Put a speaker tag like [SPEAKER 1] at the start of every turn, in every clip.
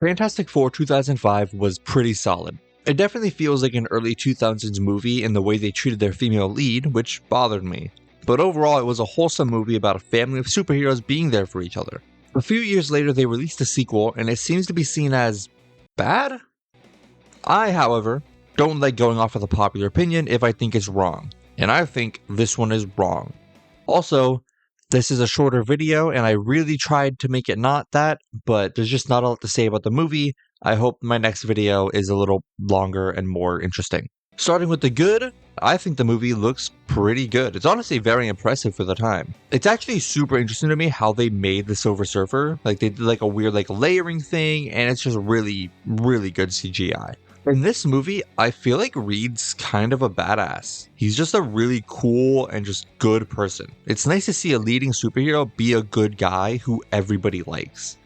[SPEAKER 1] Fantastic Four 2005 was pretty solid. It definitely feels like an early 2000s movie in the way they treated their female lead, which bothered me. But overall, it was a wholesome movie about a family of superheroes being there for each other. A few years later, they released a sequel, and it seems to be seen as bad? I, however, don't like going off of the popular opinion if I think it's wrong, and I think this one is wrong. Also, this is a shorter video, and I really tried to make it not that, but there's just not a lot to say about the movie. I hope my next video is a little longer and more interesting. Starting with the good, I think the movie looks pretty good. It's honestly very impressive for the time. It's actually super interesting to me how they made the Silver Surfer. Like, they did like a weird like layering thing, and it's just really, really good CGI. In this movie, I feel like Reed's kind of a badass. He's just a really cool and just good person. It's nice to see a leading superhero be a good guy who everybody likes.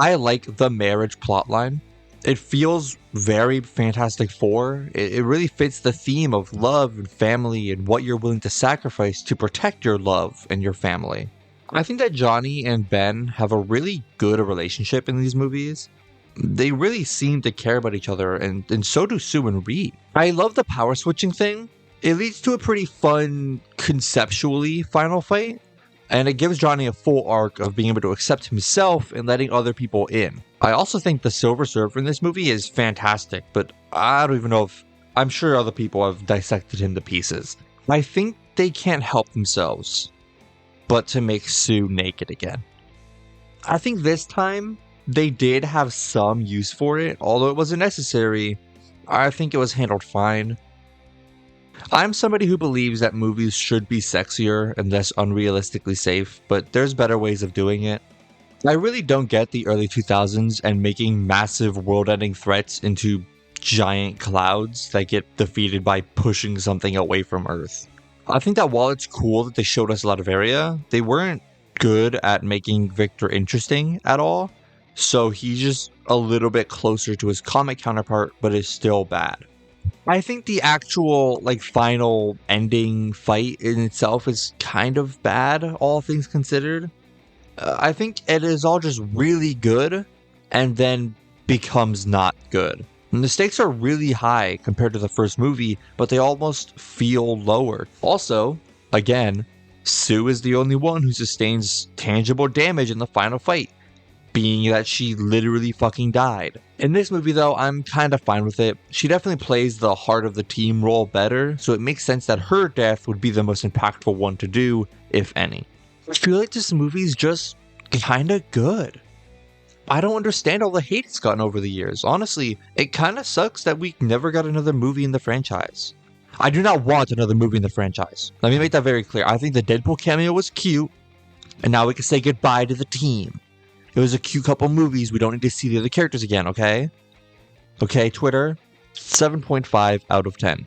[SPEAKER 1] I like the marriage plotline. It feels very Fantastic Four. It really fits the theme of love and family and what you're willing to sacrifice to protect your love and your family. I think that Johnny and Ben have a really good relationship in these movies. They really seem to care about each other, and so do Sue and Reed. I love the power switching thing. It leads to a pretty fun, conceptually, final fight, and it gives Johnny a full arc of being able to accept himself and letting other people in. I also think the Silver Surfer in this movie is fantastic, but I don't even know if... I'm sure other people have dissected him to pieces. I think they can't help themselves but to make Sue naked again. I think this time they did have some use for it, although it wasn't necessary. I think it was handled fine. I'm somebody who believes that movies should be sexier and less unrealistically safe, but there's better ways of doing it. I really don't get the early 2000s and making massive world-ending threats into giant clouds that get defeated by pushing something away from Earth. I think that while it's cool that they showed us a lot of area, they weren't good at making Victor interesting at all. So he's just a little bit closer to his comic counterpart, but is still bad. I think the actual final ending fight in itself is kind of bad, all things considered. I think it is all just really good and then becomes not good. And the stakes are really high compared to the first movie, but they almost feel lower. Also, again, Sue is the only one who sustains tangible damage in the final fight, being that she literally fucking died. In this movie though, I'm kind of fine with it. She definitely plays the heart of the team role better, so it makes sense that her death would be the most impactful one to do, if any. I feel like this movie's just kinda good. I don't understand all the hate it's gotten over the years. Honestly, it kinda sucks that we never got another movie in the franchise. I do not want another movie in the franchise. Let me make that very clear. I think the Deadpool cameo was cute, and now we can say goodbye to the team. It was a cute couple movies. We don't need to see the other characters again, okay? Okay, Twitter, 7.5 out of 10.